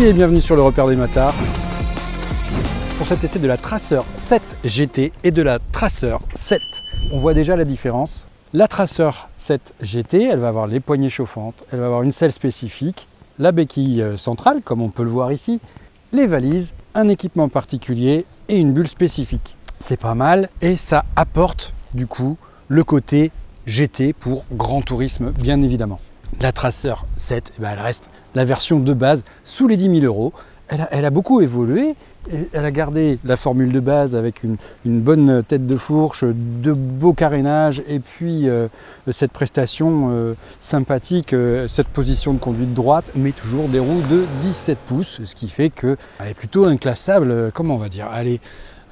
Soyez bienvenus sur le repère des motards pour cet essai de la Tracer 7 GT et de la Tracer 7. On voit déjà la différence. La Tracer 7 GT, elle va avoir les poignées chauffantes, elle va avoir une selle spécifique, la béquille centrale, comme on peut le voir ici, les valises, un équipement particulier et une bulle spécifique. C'est pas mal et ça apporte du coup le côté GT pour grand tourisme, bien évidemment. La Tracer 7, elle reste la version de base sous les 10 000 €. Elle a beaucoup évolué. Elle a gardé la formule de base avec une bonne tête de fourche, de beaux carénages et puis cette prestation sympathique, cette position de conduite droite, mais toujours des roues de 17 pouces, ce qui fait qu'elle est plutôt inclassable, comment on va dire, allez,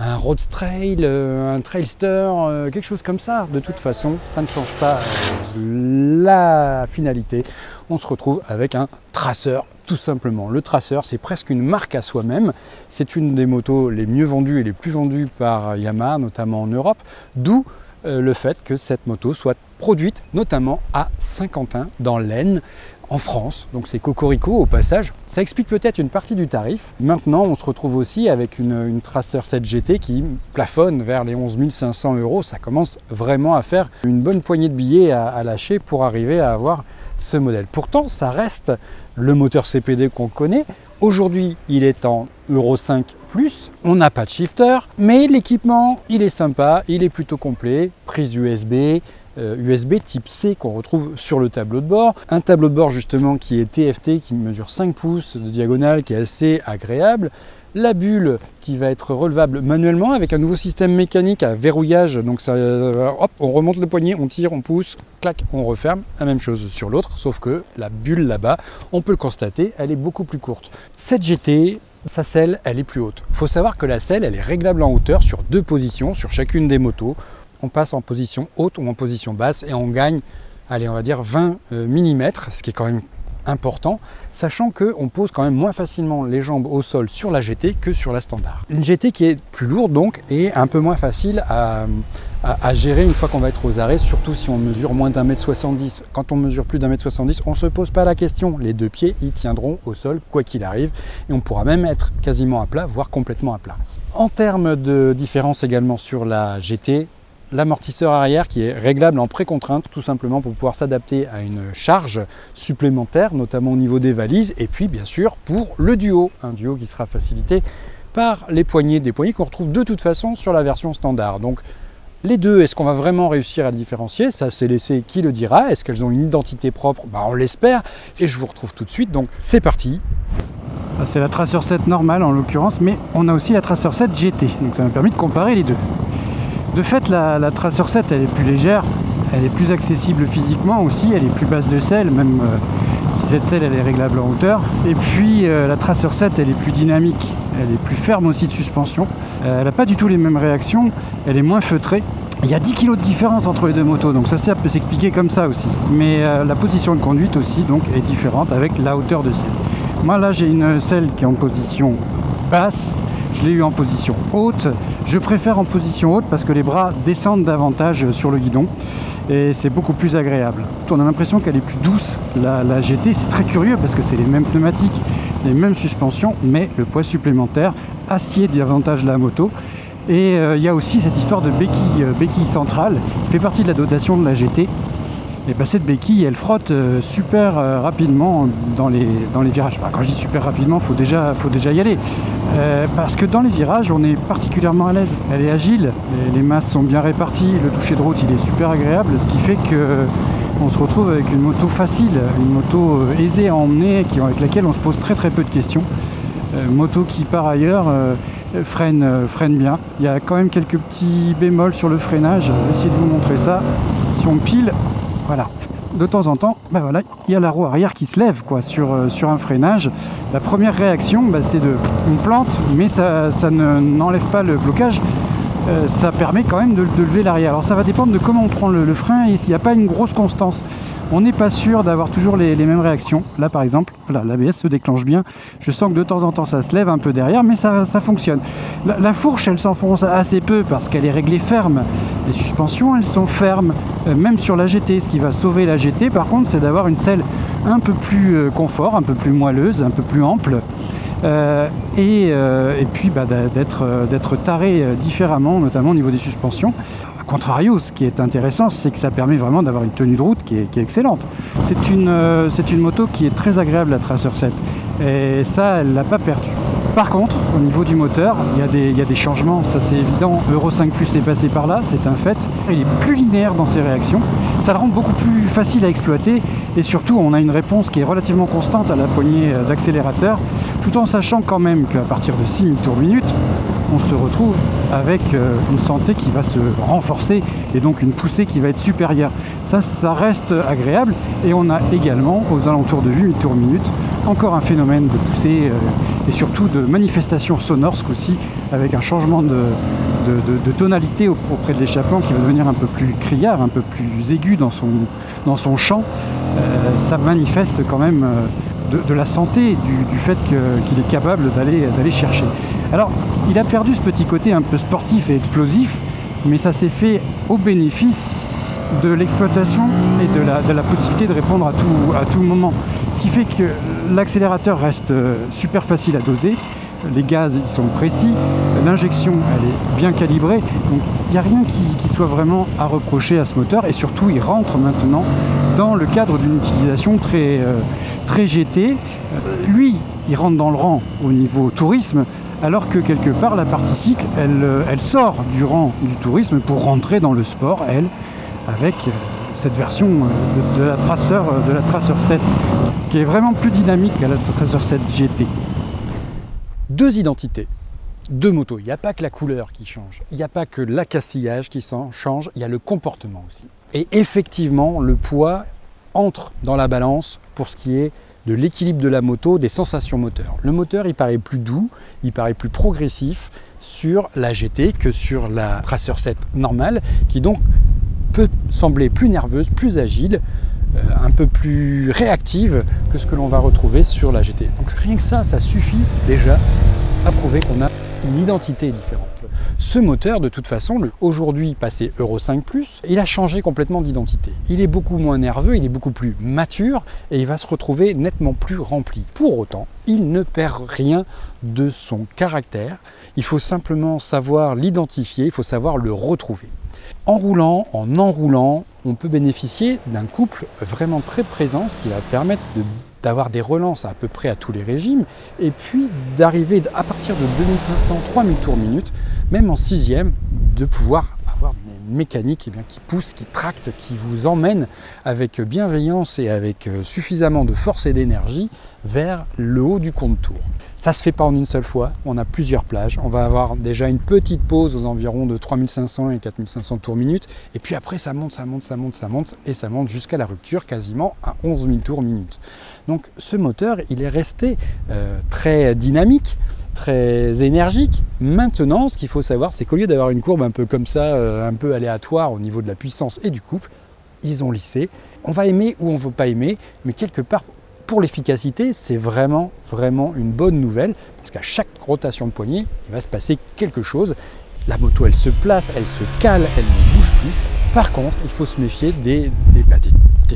un road trail, un trailster, quelque chose comme ça. De toute façon, ça ne change pas la finalité. On se retrouve avec un Tracer, tout simplement. Le Tracer, c'est presque une marque à soi-même. C'est une des motos les mieux vendues et les plus vendues par Yamaha, notamment en Europe. D'où le fait que cette moto soit produite notamment à Saint-Quentin, dans l'Aisne, en France. Donc c'est cocorico au passage. Ça explique peut-être une partie du tarif. Maintenant, on se retrouve aussi avec une Tracer 7 GT qui plafonne vers les 11 500 €. Ça commence vraiment à faire une bonne poignée de billets à lâcher pour arriver à avoir ce modèle. Pourtant, ça reste le moteur CPD qu'on connaît. Aujourd'hui, il est en Euro 5+. On n'a pas de shifter, mais l'équipement, il est sympa, il est plutôt complet. Prise USB, USB type C qu'on retrouve sur le tableau de bord. Un tableau de bord justement qui est TFT, qui mesure 5 pouces de diagonale, qui est assez agréable. La bulle qui va être relevable manuellement avec un nouveau système mécanique à verrouillage. Donc ça, hop, on remonte le poignet, on tire, on pousse, clac, on referme. La même chose sur l'autre, sauf que la bulle là-bas, on peut le constater, elle est beaucoup plus courte. Cette GT, sa selle, elle est plus haute. Il faut savoir que la selle, elle est réglable en hauteur sur 2 positions, sur chacune des motos. On passe en position haute ou en position basse et on gagne, allez, on va dire 20 mm, ce qui est quand même important, sachant qu'on pose quand même moins facilement les jambes au sol sur la GT que sur la standard. Une GT qui est plus lourde donc et un peu moins facile à gérer une fois qu'on va être aux arrêts, surtout si on mesure moins d'1,70 m. Quand on mesure plus d'1,70 m, on ne se pose pas la question. Les 2 pieds, ils tiendront au sol quoi qu'il arrive et on pourra même être quasiment à plat, voire complètement à plat. En termes de différence également sur la GT, l'amortisseur arrière qui est réglable en précontrainte, tout simplement pour pouvoir s'adapter à une charge supplémentaire, notamment au niveau des valises, et puis bien sûr pour le duo, un duo qui sera facilité par les poignées, des poignées qu'on retrouve de toute façon sur la version standard. Donc les deux, est-ce qu'on va vraiment réussir à le différencier? Ça, c'est l'essai qui le dira. Est-ce qu'elles ont une identité propre? On l'espère, et je vous retrouve tout de suite, donc c'est parti. C'est la Tracer 7 normale en l'occurrence, mais on a aussi la Tracer 7 GT, donc ça m'a permis de comparer les deux. De fait, la Tracer 7, elle est plus légère, elle est plus accessible physiquement aussi, elle est plus basse de selle, même si cette selle elle est réglable en hauteur. Et puis la Tracer 7, elle est plus dynamique, elle est plus ferme aussi de suspension. Elle n'a pas du tout les mêmes réactions, elle est moins feutrée. Il y a 10 kg de différence entre les deux motos, donc ça peut s'expliquer comme ça aussi. Mais la position de conduite aussi donc, est différente avec la hauteur de selle. Moi là j'ai une selle qui est en position basse. Je l'ai eu en position haute. Je préfère en position haute parce que les bras descendent davantage sur le guidon et c'est beaucoup plus agréable. On a l'impression qu'elle est plus douce. La GT, c'est très curieux parce que c'est les mêmes pneumatiques, les mêmes suspensions, mais le poids supplémentaire assied davantage la moto. Et il y a aussi cette histoire de béquille centrale qui fait partie de la dotation de la GT. Et cette béquille, elle frotte super rapidement dans les virages. Quand je dis super rapidement, faut déjà y aller. Parce que dans les virages, on est particulièrement à l'aise. Elle est agile, les masses sont bien réparties, le toucher de route il est super agréable, ce qui fait qu'on se retrouve avec une moto facile, une moto aisée à emmener, avec laquelle on se pose très peu de questions. Moto qui par ailleurs freine bien. Il y a quand même quelques petits bémols sur le freinage, je vais essayer de vous montrer ça. Si on pile, voilà. De temps en temps, voilà, il y a la roue arrière qui se lève sur un freinage. La première réaction, c'est on plante, mais ça n'enlève pas le blocage. ça permet quand même de lever l'arrière. Alors ça va dépendre de comment on prend le frein et s'il n'y a pas une grosse constance. On n'est pas sûr d'avoir toujours les mêmes réactions. Là par exemple, voilà, l'ABS se déclenche bien. Je sens que de temps en temps ça se lève un peu derrière, mais ça fonctionne. La fourche, elle s'enfonce assez peu parce qu'elle est réglée ferme. Les suspensions, elles sont fermes, même sur la GT. Ce qui va sauver la GT, par contre, c'est d'avoir une selle un peu plus confort, un peu plus moelleuse, un peu plus ample. Et puis d'être taré différemment, notamment au niveau des suspensions. A contrario, ce qui est intéressant, c'est que ça permet vraiment d'avoir une tenue de route qui est excellente. C'est une moto qui est très agréable, la Tracer 7, et ça, elle ne l'a pas perdu. Par contre, au niveau du moteur, il y a des changements, ça c'est évident. Euro 5 Plus est passé par là, c'est un fait. Il est plus linéaire dans ses réactions, ça le rend beaucoup plus facile à exploiter, et surtout on a une réponse qui est relativement constante à la poignée d'accélérateur, tout en sachant quand même qu'à partir de 6000 tours minute, on se retrouve avec une santé qui va se renforcer et donc une poussée qui va être supérieure. Ça reste agréable, et on a également aux alentours de 8000 tours minute encore un phénomène de poussée et surtout de manifestation sonore ce coup-ci, avec un changement de tonalité auprès de l'échappement qui va devenir un peu plus criard, un peu plus aigu dans son chant. Ça manifeste quand même de la santé, du fait qu'il est capable d'aller chercher. Alors, il a perdu ce petit côté un peu sportif et explosif, mais ça s'est fait au bénéfice de l'exploitation et de la possibilité de répondre à tout moment. Ce qui fait que l'accélérateur reste super facile à doser, les gaz ils sont précis, l'injection elle est bien calibrée, donc il n'y a rien qui soit vraiment à reprocher à ce moteur, et surtout il rentre maintenant dans le cadre d'une utilisation très GT. Lui, il rentre dans le rang au niveau tourisme, alors que quelque part la partie cycle, elle sort du rang du tourisme pour rentrer dans le sport, elle, avec cette version de la Tracer 7, qui est vraiment plus dynamique qu'à la Tracer 7 GT. Deux identités, deux motos. Il n'y a pas que la couleur qui change, il n'y a pas que l'accastillage qui change, il y a le comportement aussi. Et effectivement, le poids entre dans la balance pour ce qui est de l'équilibre de la moto, des sensations moteurs. Le moteur, il paraît plus doux, il paraît plus progressif sur la GT que sur la Tracer 7 normale, qui donc peut sembler plus nerveuse, plus agile, un peu plus réactive que ce que l'on va retrouver sur la GT. Donc rien que ça suffit déjà à prouver qu'on a une identité différente. Ce moteur, de toute façon, aujourd'hui passé Euro 5 Plus, il a changé complètement d'identité. Il est beaucoup moins nerveux, il est beaucoup plus mature, et il va se retrouver nettement plus rempli. Pour autant, il ne perd rien de son caractère. Il faut simplement savoir l'identifier, il faut savoir le retrouver. En roulant, en enroulant, on peut bénéficier d'un couple vraiment très présent, ce qui va permettre d'avoir des relances à peu près à tous les régimes, et puis d'arriver à partir de 2500-3000 tours minute, même en sixième, de pouvoir avoir une mécanique qui pousse, qui tracte, qui vous emmène avec bienveillance et avec suffisamment de force et d'énergie vers le haut du compte tour. Ça ne se fait pas en une seule fois, on a plusieurs plages, on va avoir déjà une petite pause aux environs de 3500 et 4500 tours minute, et puis après ça monte, et ça monte jusqu'à la rupture, quasiment à 11 000 tours minute. Donc ce moteur, il est resté très dynamique, très énergique. Maintenant, ce qu'il faut savoir, c'est qu'au lieu d'avoir une courbe un peu comme ça, un peu aléatoire au niveau de la puissance et du couple, ils ont lissé. On va aimer ou on ne veut pas aimer, mais quelque part, pour l'efficacité, c'est vraiment une bonne nouvelle, parce qu'à chaque rotation de poignée, il va se passer quelque chose. La moto, elle se place, elle se cale, elle ne bouge plus. Par contre, il faut se méfier des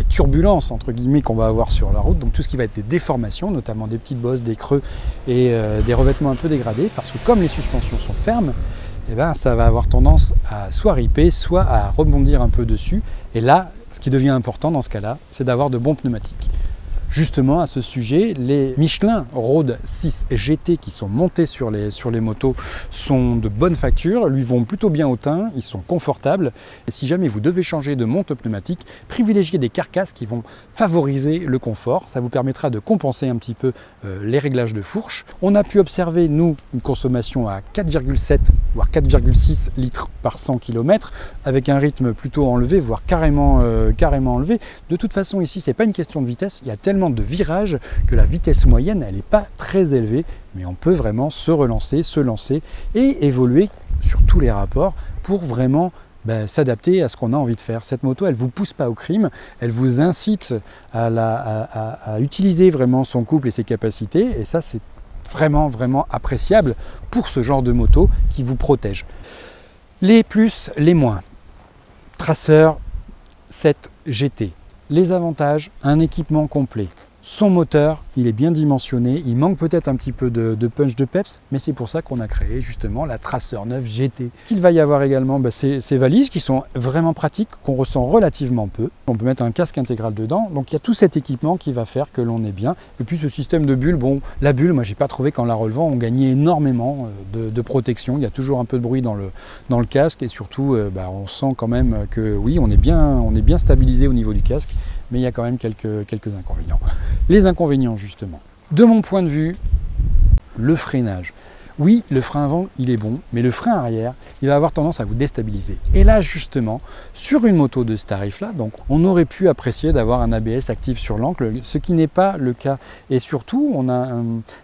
turbulences, entre guillemets, qu'on va avoir sur la route. Donc tout ce qui va être des déformations, notamment des petites bosses, des creux et des revêtements un peu dégradés, parce que comme les suspensions sont fermes, eh ben, ça va avoir tendance à soit riper, soit à rebondir un peu dessus. Et là, ce qui devient important dans ce cas-là, c'est d'avoir de bons pneumatiques. Justement, à ce sujet, les Michelin Road 6 GT qui sont montés sur les motos sont de bonne facture, lui vont plutôt bien au teint, ils sont confortables. Et si jamais vous devez changer de monte pneumatique, privilégiez des carcasses qui vont favoriser le confort. Ça vous permettra de compenser un petit peu les réglages de fourche. On a pu observer, nous, une consommation à 4,7 voire 4,6 litres par 100 km, avec un rythme plutôt enlevé, voire carrément enlevé. De toute façon, ici, c'est pas une question de vitesse, il y a tellement de virages que la vitesse moyenne, elle n'est pas très élevée, mais on peut vraiment se relancer, se lancer et évoluer sur tous les rapports pour vraiment s'adapter à ce qu'on a envie de faire. Cette moto, elle ne vous pousse pas au crime, elle vous incite à utiliser vraiment son couple et ses capacités, et ça c'est vraiment appréciable pour ce genre de moto qui vous protège. Les plus, les moins. Tracer 7 GT. Les avantages, un équipement complet. Son moteur, il est bien dimensionné, il manque peut-être un petit peu de punch de peps, mais c'est pour ça qu'on a créé justement la Tracer 9 GT. Ce qu'il va y avoir également, ces valises qui sont vraiment pratiques, qu'on ressent relativement peu. On peut mettre un casque intégral dedans, donc il y a tout cet équipement qui va faire que l'on est bien. Et puis ce système de bulle, bon, la bulle, moi j'ai pas trouvé qu'en la relevant, on gagnait énormément de protection. Il y a toujours un peu de bruit dans le casque et surtout, on sent quand même que oui, on est bien stabilisé au niveau du casque. Mais il y a quand même quelques inconvénients. Les inconvénients, justement. De mon point de vue, le freinage. Oui, le frein avant, il est bon, mais le frein arrière, il va avoir tendance à vous déstabiliser. Et là, justement, sur une moto de ce tarif-là, donc, on aurait pu apprécier d'avoir un ABS actif sur l'encre, ce qui n'est pas le cas. Et surtout, on a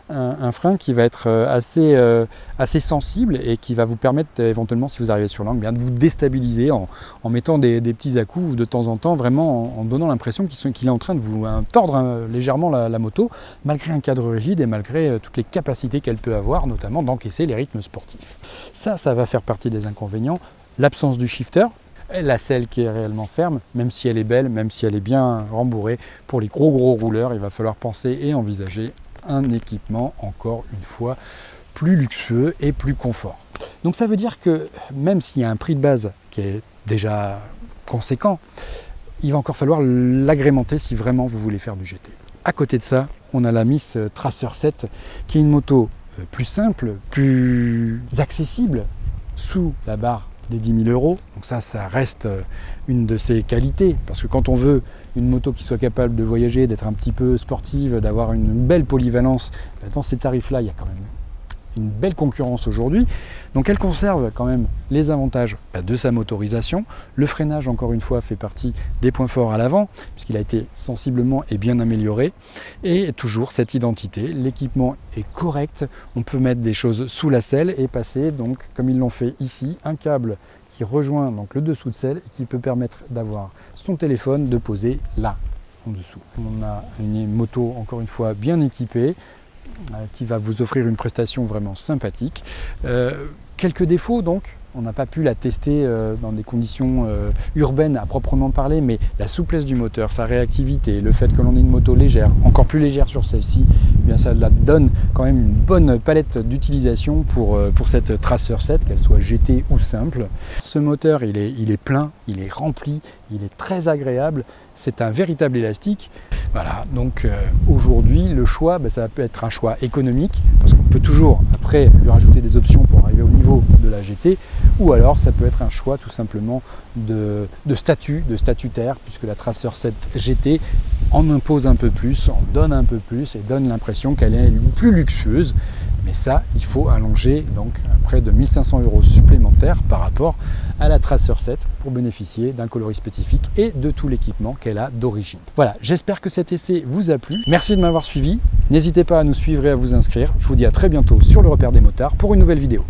un frein qui va être assez sensible et qui va vous permettre, éventuellement, si vous arrivez sur l'encre, bien de vous déstabiliser en mettant des petits à-coups ou de temps en temps, vraiment en donnant l'impression qu'il est en train de vous tordre légèrement la moto, malgré un cadre rigide et malgré toutes les capacités qu'elle peut avoir, notamment d'encaisser les rythmes sportifs. Ça va faire partie des inconvénients. L'absence du shifter, la selle qui est réellement ferme, même si elle est belle, même si elle est bien rembourrée, pour les gros rouleurs, il va falloir penser et envisager un équipement, encore une fois, plus luxueux et plus confort. Donc ça veut dire que même s'il y a un prix de base qui est déjà conséquent, il va encore falloir l'agrémenter si vraiment vous voulez faire du GT. À côté de ça, on a la Miss Tracer 7 qui est une moto plus simple, plus accessible, sous la barre des 10 000 €. Donc ça reste une de ses qualités, parce que quand on veut une moto qui soit capable de voyager, d'être un petit peu sportive, d'avoir une belle polyvalence, dans ces tarifs-là, il y a quand même une belle concurrence aujourd'hui. Donc elle conserve quand même les avantages de sa motorisation. Le freinage, encore une fois, fait partie des points forts à l'avant, puisqu'il a été sensiblement et bien amélioré. Et toujours cette identité, l'équipement est correct, on peut mettre des choses sous la selle et passer, donc, comme ils l'ont fait ici, un câble qui rejoint donc le dessous de selle et qui peut permettre d'avoir son téléphone de poser là, en dessous. On a une moto, encore une fois, bien équipée, qui va vous offrir une prestation vraiment sympathique. Quelques défauts donc, on n'a pas pu la tester dans des conditions urbaines à proprement parler, mais la souplesse du moteur, sa réactivité, le fait que l'on ait une moto légère, encore plus légère sur celle-ci, eh bien ça la donne quand même une bonne palette d'utilisation pour cette Tracer 7, qu'elle soit GT ou simple. Ce moteur, il est plein, il est rempli, il est très agréable, c'est un véritable élastique. Voilà, donc aujourd'hui, le choix, ça peut être un choix économique, parce qu'on peut toujours, après, lui rajouter des options pour arriver au niveau de la GT, ou alors ça peut être un choix tout simplement de statutaire, puisque la Tracer 7 GT en impose un peu plus, en donne un peu plus, et donne l'impression qu'elle est plus luxueuse. Mais ça, il faut allonger donc près de 1 500 € supplémentaires par rapport à la Tracer 7 pour bénéficier d'un coloris spécifique et de tout l'équipement qu'elle a d'origine. Voilà, j'espère que cet essai vous a plu. Merci de m'avoir suivi. N'hésitez pas à nous suivre et à vous inscrire. Je vous dis à très bientôt sur Le Repère des Motards pour une nouvelle vidéo.